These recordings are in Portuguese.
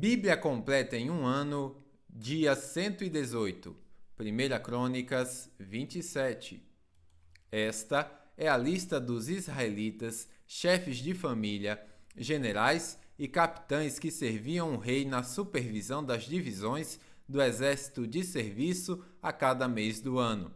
Bíblia completa em um ano, dia 118. 1 Crônicas 27. Esta é a lista dos israelitas, chefes de família, generais e capitães que serviam o rei na supervisão das divisões do exército de serviço a cada mês do ano.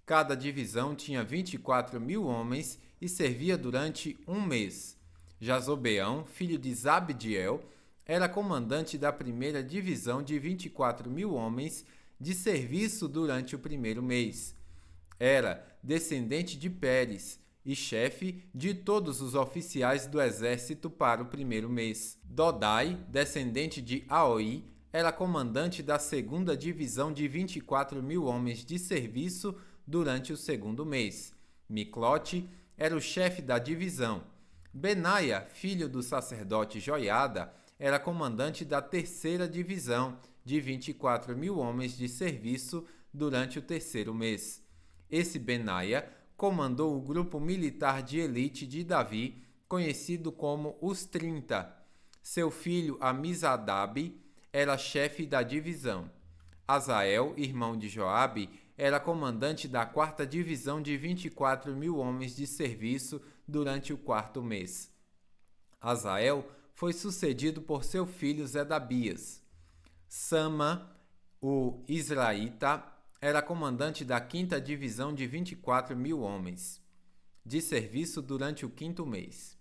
Cada divisão tinha 24.000 homens e servia durante um mês. Jazobeão, filho de Zabdiel, era comandante da primeira divisão de 24.000 homens de serviço durante o primeiro mês. Era descendente de Pérez e chefe de todos os oficiais do exército para o primeiro mês. Dodai, descendente de Aoi, era comandante da segunda divisão de 24.000 homens de serviço durante o segundo mês. Miclote era o chefe da divisão. Benaia, filho do sacerdote Joiada, era comandante da terceira divisão de 24.000 homens de serviço durante o terceiro mês. Esse Benaia comandou o grupo militar de elite de Davi, conhecido como os 30. Seu filho Amizadabe era chefe da divisão. Azael, irmão de Joabe, era comandante da quarta divisão de 24.000 homens de serviço durante o quarto mês. Azael foi sucedido por seu filho Zedabias. Sama, o israelita, era comandante da quinta divisão de 24.000 homens de serviço durante o quinto mês.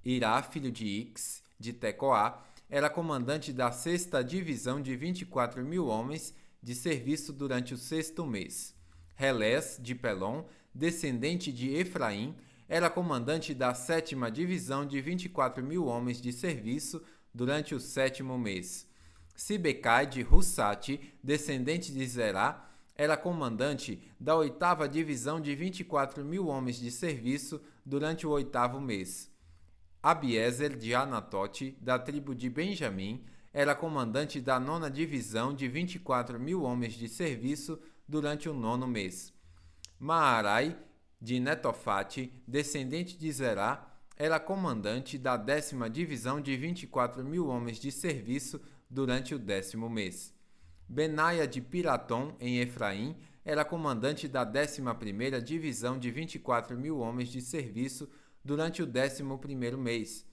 Irá, filho de Ix, de Tecoá, era comandante da sexta divisão de 24.000 homens de serviço durante o sexto mês. Relés, de Pelom, descendente de Efraim, era comandante da sétima divisão de 24.000 homens de serviço durante o sétimo mês. Sibecai, de Hussate, descendente de Zerá, era comandante da oitava divisão de 24.000 homens de serviço durante o oitavo mês. Abiezer, de Anatote, da tribo de Benjamim, era comandante da nona divisão de 24.000 homens de serviço durante o nono mês. Maarai, de Netofate, descendente de Zerá, era comandante da décima divisão de 24.000 homens de serviço durante o décimo mês. Benaia de Piratom, em Efraim, era comandante da 11ª divisão de 24.000 homens de serviço durante o 11º mês.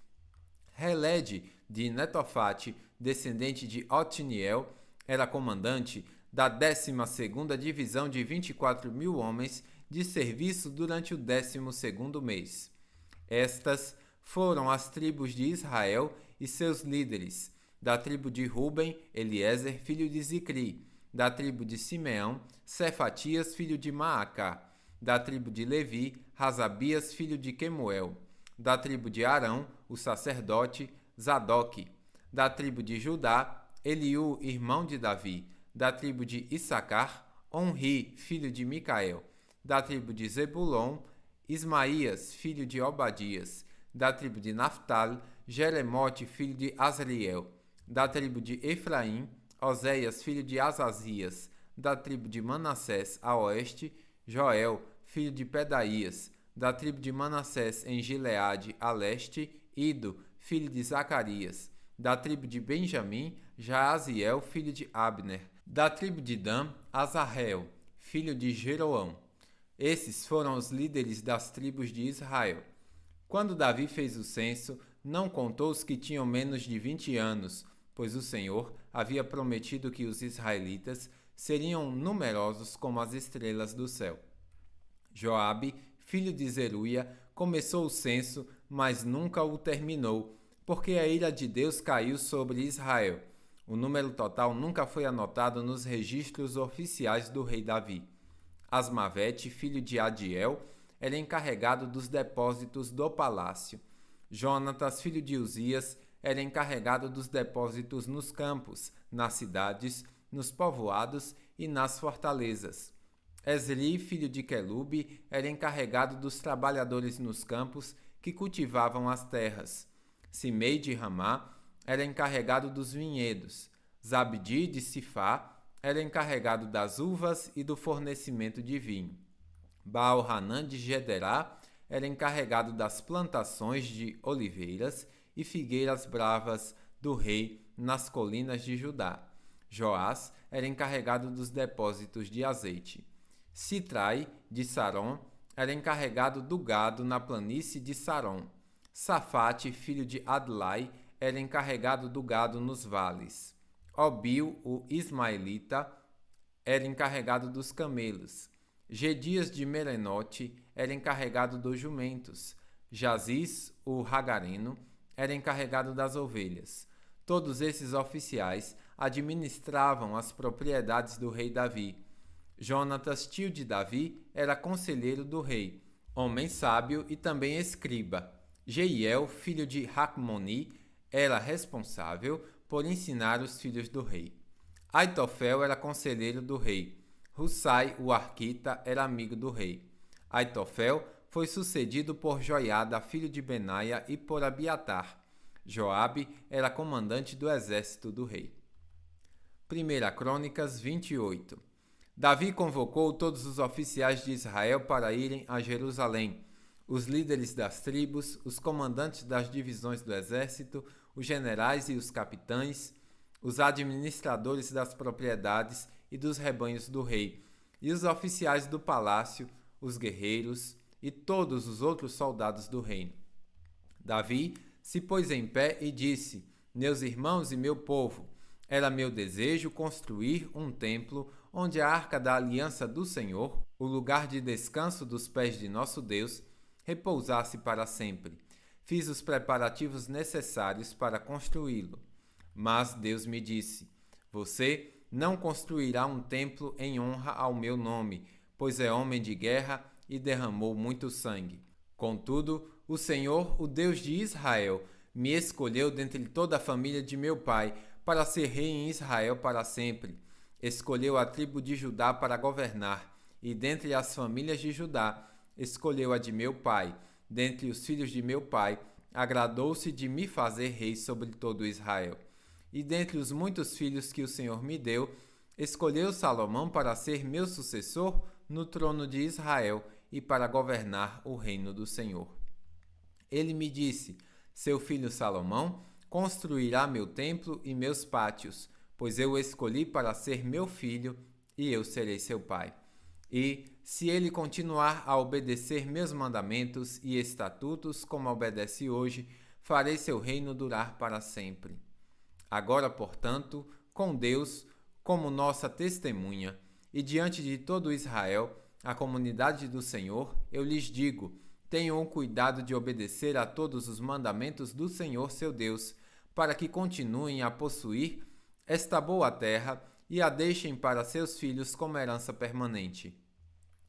Heled, de Netofate, descendente de Otniel, era comandante da 12ª divisão de 24.000 homens de serviço durante o 12º mês. Estas foram as tribos de Israel e seus líderes. Da tribo de Ruben, Eliezer, filho de Zicri. Da tribo de Simeão, Cefatias, filho de Maacá. Da tribo de Levi, Razabias, filho de Quemuel. Da tribo de Arão, o sacerdote, Zadoque. Da tribo de Judá, Eliú, irmão de Davi. Da tribo de Issacar, Onri, filho de Micael. Da tribo de Zebulon, Ismaías, filho de Obadias. Da tribo de Naftali, Jeremote, filho de Azriel. Da tribo de Efraim, Oséias, filho de Azazias. Da tribo de Manassés, a oeste, Joel, filho de Pedaías. Da tribo de Manassés, em Gileade, a leste, Ido, filho de Zacarias. Da tribo de Benjamim, Jaaziel, filho de Abner. Da tribo de Dan, Azarel, filho de Jeroão. Esses foram os líderes das tribos de Israel. Quando Davi fez o censo, não contou os que tinham menos de 20 anos, pois o Senhor havia prometido que os israelitas seriam numerosos como as estrelas do céu. Joabe, filho de Zeruia, começou o censo, mas nunca o terminou, porque a ira de Deus caiu sobre Israel. O número total nunca foi anotado nos registros oficiais do rei Davi. Asmavete, filho de Adiel, era encarregado dos depósitos do palácio. Jonatas, filho de Uzias, era encarregado dos depósitos nos campos, nas cidades, nos povoados e nas fortalezas. Esri, filho de Quelube, era encarregado dos trabalhadores nos campos que cultivavam as terras. Simei de Ramá era encarregado dos vinhedos. Zabdi de Sifá era encarregado das uvas e do fornecimento de vinho. Baal-Hanã de Gederá era encarregado das plantações de oliveiras e figueiras bravas do rei nas colinas de Judá. Joás era encarregado dos depósitos de azeite. Sitrai, de Saron, era encarregado do gado na planície de Saron. Safate, filho de Adlai, era encarregado do gado nos vales. Obil, o ismaelita, era encarregado dos camelos. Gedias de Merenote era encarregado dos jumentos. Jaziz, o Hagareno, era encarregado das ovelhas. Todos esses oficiais administravam as propriedades do rei Davi. Jonatas, tio de Davi, era conselheiro do rei, homem sábio e também escriba. Jeiel, filho de Hacmoni, era responsável por ensinar os filhos do rei. Aitofel era conselheiro do rei. Hussai, o arquita, era amigo do rei. Aitofel foi sucedido por Joiada, filho de Benaia, e por Abiatar. Joabe era comandante do exército do rei. 1 Crônicas 28. Davi convocou todos os oficiais de Israel para irem a Jerusalém, os líderes das tribos, os comandantes das divisões do exército, os generais e os capitães, os administradores das propriedades e dos rebanhos do rei, e os oficiais do palácio, os guerreiros e todos os outros soldados do reino. Davi se pôs em pé e disse: Meus irmãos e meu povo, era meu desejo construir um templo onde a arca da aliança do Senhor, o lugar de descanso dos pés de nosso Deus, repousasse para sempre. Fiz os preparativos necessários para construí-lo. Mas Deus me disse: Você não construirá um templo em honra ao meu nome, pois é homem de guerra e derramou muito sangue. Contudo, o Senhor, o Deus de Israel, me escolheu dentre toda a família de meu pai para ser rei em Israel para sempre. Escolheu a tribo de Judá para governar, e dentre as famílias de Judá, escolheu a de meu pai. Dentre os filhos de meu pai, agradou-se de me fazer rei sobre todo Israel. E dentre os muitos filhos que o Senhor me deu, escolheu Salomão para ser meu sucessor no trono de Israel e para governar o reino do Senhor. Ele me disse: Seu filho Salomão construirá meu templo e meus pátios, pois eu o escolhi para ser meu filho e eu serei seu pai. E, se ele continuar a obedecer meus mandamentos e estatutos como obedece hoje, farei seu reino durar para sempre. Agora, portanto, com Deus como nossa testemunha, e diante de todo Israel, a comunidade do Senhor, eu lhes digo: tenham o cuidado de obedecer a todos os mandamentos do Senhor seu Deus, para que continuem a possuir esta boa terra e a deixem para seus filhos como herança permanente.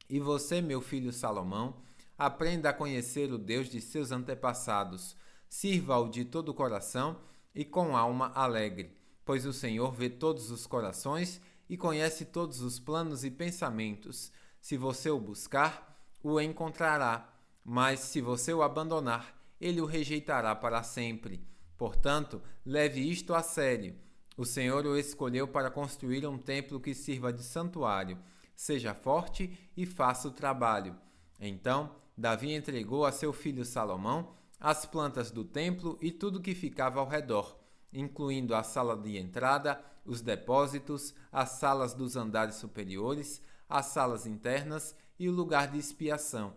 E você, meu filho Salomão, aprenda a conhecer o Deus de seus antepassados, sirva-o de todo o coração e com alma alegre, pois o Senhor vê todos os corações e conhece todos os planos e pensamentos. Se você o buscar, o encontrará, mas se você o abandonar, ele o rejeitará para sempre. Portanto, leve isto a sério. O Senhor o escolheu para construir um templo que sirva de santuário. Seja forte e faça o trabalho. Então, Davi entregou a seu filho Salomão as plantas do templo e tudo que ficava ao redor, incluindo a sala de entrada, os depósitos, as salas dos andares superiores, as salas internas e o lugar de expiação.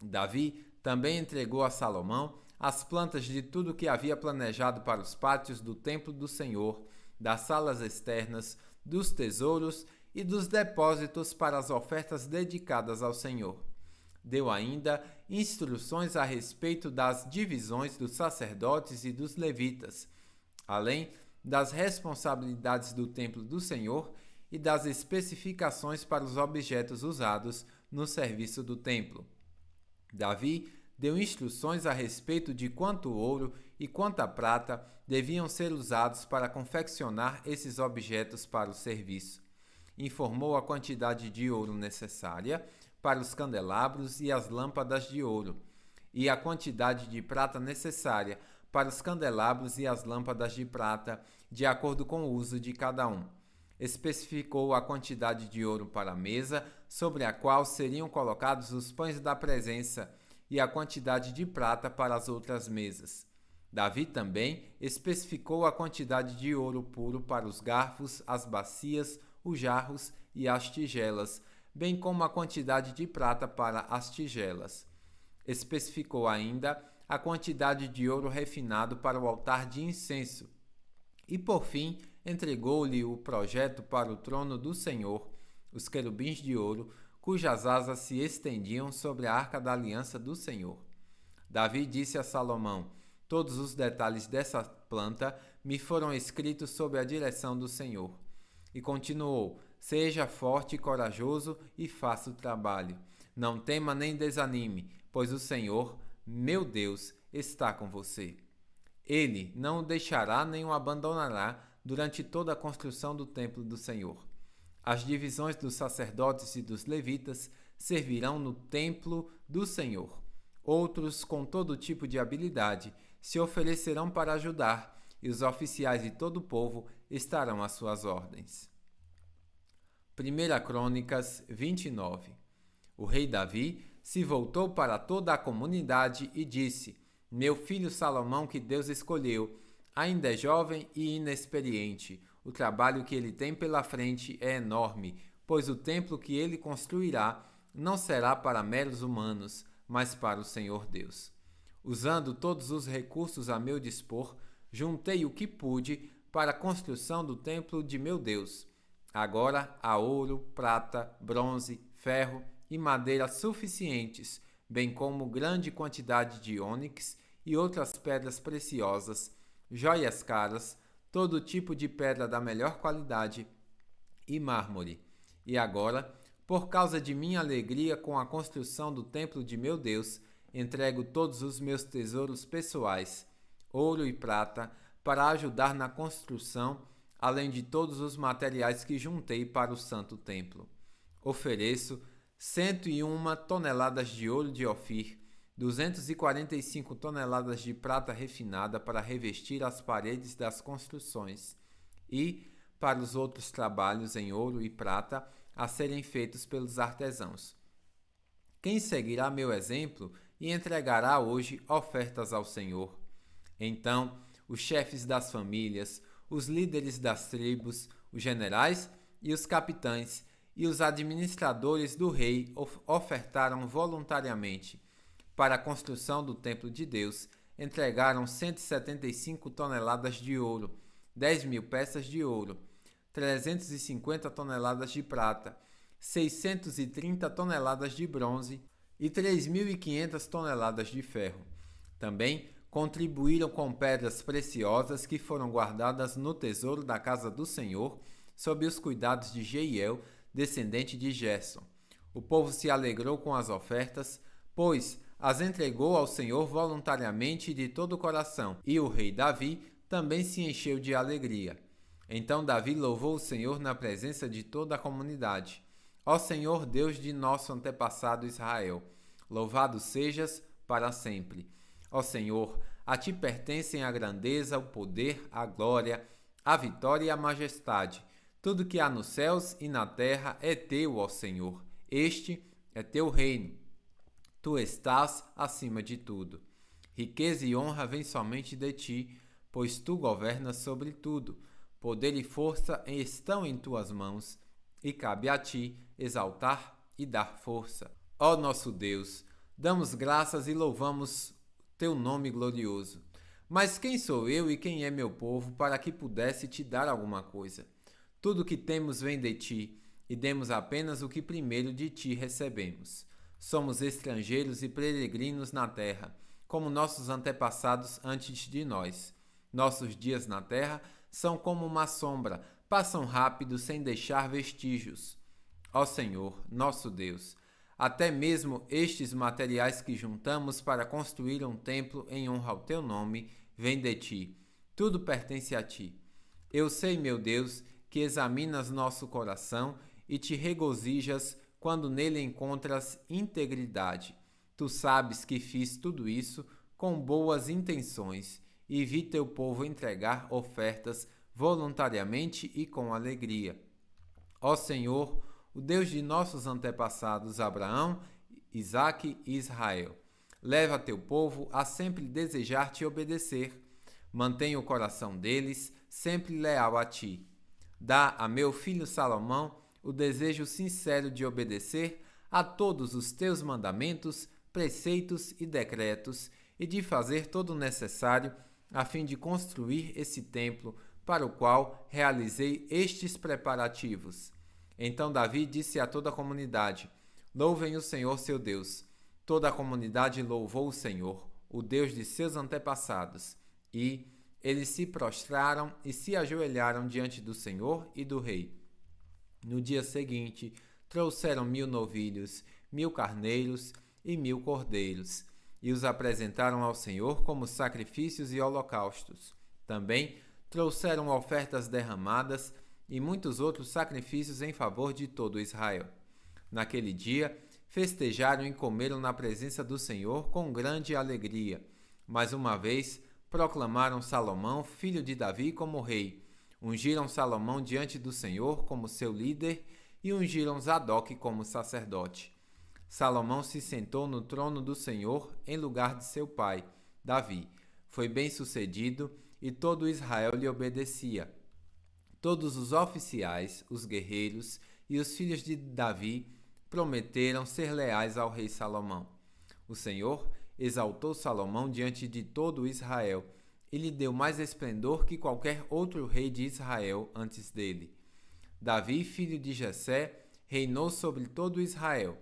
Davi também entregou a Salomão as plantas de tudo que havia planejado para os pátios do templo do Senhor, das salas externas, dos tesouros e dos depósitos para as ofertas dedicadas ao Senhor. Deu ainda instruções a respeito das divisões dos sacerdotes e dos levitas, além das responsabilidades do templo do Senhor e das especificações para os objetos usados no serviço do templo. Davi deu instruções a respeito de quanto ouro e quanta prata deviam ser usados para confeccionar esses objetos para o serviço. Informou a quantidade de ouro necessária para os candelabros e as lâmpadas de ouro, e a quantidade de prata necessária para os candelabros e as lâmpadas de prata, de acordo com o uso de cada um. Especificou a quantidade de ouro para a mesa, sobre a qual seriam colocados os pães da presença, e a quantidade de prata para as outras mesas. Davi também especificou a quantidade de ouro puro para os garfos, as bacias, os jarros e as tigelas, bem como a quantidade de prata para as tigelas. Especificou ainda a quantidade de ouro refinado para o altar de incenso. E por fim, entregou-lhe o projeto para o trono do Senhor, os querubins de ouro, cujas asas se estendiam sobre a arca da aliança do Senhor. Davi disse a Salomão: todos os detalhes dessa planta me foram escritos sob a direção do Senhor. E continuou: seja forte e corajoso e faça o trabalho. Não tema nem desanime, pois o Senhor, meu Deus, está com você. Ele não o deixará nem o abandonará durante toda a construção do templo do Senhor. As divisões dos sacerdotes e dos levitas servirão no templo do Senhor. Outros, com todo tipo de habilidade, se oferecerão para ajudar, e os oficiais de todo o povo estarão às suas ordens. 1 Crônicas 29. O rei Davi se voltou para toda a comunidade e disse: meu filho Salomão, que Deus escolheu, ainda é jovem e inexperiente. O trabalho que ele tem pela frente é enorme, pois o templo que ele construirá não será para meros humanos, mas para o Senhor Deus. Usando todos os recursos a meu dispor, juntei o que pude para a construção do templo de meu Deus. Agora há ouro, prata, bronze, ferro e madeira suficientes, bem como grande quantidade de ônix e outras pedras preciosas, joias caras, todo tipo de pedra da melhor qualidade e mármore. E agora, por causa de minha alegria com a construção do templo de meu Deus, entrego todos os meus tesouros pessoais, ouro e prata, para ajudar na construção, além de todos os materiais que juntei para o santo templo. Ofereço 101 toneladas de ouro de Ofir, 245 toneladas de prata refinada para revestir as paredes das construções e, para os outros trabalhos em ouro e prata a serem feitos pelos artesãos. Quem seguirá meu exemplo e entregará hoje ofertas ao Senhor? Então, os chefes das famílias, os líderes das tribos, os generais e os capitães e os administradores do rei ofertaram voluntariamente. Para a construção do templo de Deus, entregaram 175 toneladas de ouro, 10.000 peças de ouro, 350 toneladas de prata, 630 toneladas de bronze e 3.500 toneladas de ferro. Também contribuíram com pedras preciosas que foram guardadas no tesouro da casa do Senhor, sob os cuidados de Jeiel, descendente de Gerson. O povo se alegrou com as ofertas, pois as entregou ao Senhor voluntariamente e de todo o coração, e o rei Davi também se encheu de alegria. Então Davi louvou o Senhor na presença de toda a comunidade. Ó Senhor, Deus de nosso antepassado Israel, louvado sejas para sempre. Ó Senhor, a ti pertencem a grandeza, o poder, a glória, a vitória e a majestade. Tudo que há nos céus e na terra é teu, ó Senhor. Este é teu reino. Tu estás acima de tudo. Riqueza e honra vêm somente de ti, pois tu governas sobre tudo. Poder e força estão em tuas mãos, e cabe a ti exaltar e dar força. Ó nosso Deus, damos graças e louvamos teu nome glorioso. Mas quem sou eu e quem é meu povo para que pudesse te dar alguma coisa? Tudo que temos vem de ti, e demos apenas o que primeiro de ti recebemos. Somos estrangeiros e peregrinos na terra, como nossos antepassados antes de nós. Nossos dias na terra são como uma sombra, passam rápido sem deixar vestígios. Ó Senhor, nosso Deus, até mesmo estes materiais que juntamos para construir um templo em honra ao teu nome, vêm de ti. Tudo pertence a ti. Eu sei, meu Deus, que examinas nosso coração e te regozijas quando nele encontras integridade. Tu sabes que fiz tudo isso com boas intenções e vi teu povo entregar ofertas voluntariamente e com alegria. Ó Senhor, o Deus de nossos antepassados Abraão, Isaque e Israel, Leva teu povo a sempre desejar te obedecer. Mantém o coração deles sempre leal a ti. Dá a meu filho Salomão o desejo sincero de obedecer a todos os teus mandamentos, preceitos e decretos, e de fazer todo o necessário a fim de construir esse templo para o qual realizei estes preparativos. Então Davi disse a toda a comunidade: Louvem o Senhor seu Deus. Toda a comunidade louvou o Senhor, o Deus de seus antepassados, e eles se prostraram e se ajoelharam diante do Senhor e do rei. No dia seguinte, trouxeram 1000 novilhos, 1000 carneiros e 1000 cordeiros, e os apresentaram ao Senhor como sacrifícios e holocaustos. Também trouxeram ofertas derramadas e muitos outros sacrifícios em favor de todo Israel. Naquele dia, festejaram e comeram na presença do Senhor com grande alegria. Mais uma vez, proclamaram Salomão, filho de Davi, como rei. Ungiram Salomão diante do Senhor como seu líder e ungiram Zadok como sacerdote. Salomão se sentou no trono do Senhor em lugar de seu pai, Davi. Foi bem-sucedido e todo Israel lhe obedecia. Todos os oficiais, os guerreiros e os filhos de Davi prometeram ser leais ao rei Salomão. O Senhor exaltou Salomão diante de todo Israel e lhe deu mais esplendor que qualquer outro rei de Israel antes dele. Davi, filho de Jessé, reinou sobre todo Israel.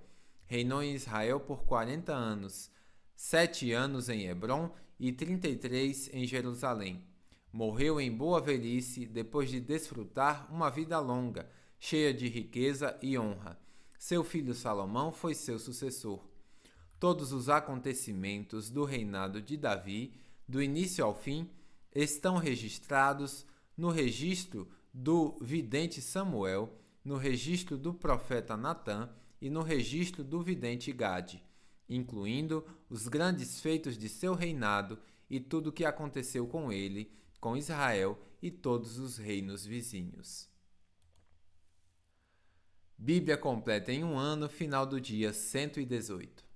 Reinou em Israel por 40 anos, 7 anos em Hebrom e 33 em Jerusalém. Morreu em boa velhice depois de desfrutar uma vida longa, cheia de riqueza e honra. Seu filho Salomão foi seu sucessor. Todos os acontecimentos do reinado de Davi, do início ao fim, estão registrados no registro do vidente Samuel, no registro do profeta Natã e no registro do vidente Gade, incluindo os grandes feitos de seu reinado e tudo o que aconteceu com ele, com Israel e todos os reinos vizinhos. Bíblia completa em um ano, final do dia 118.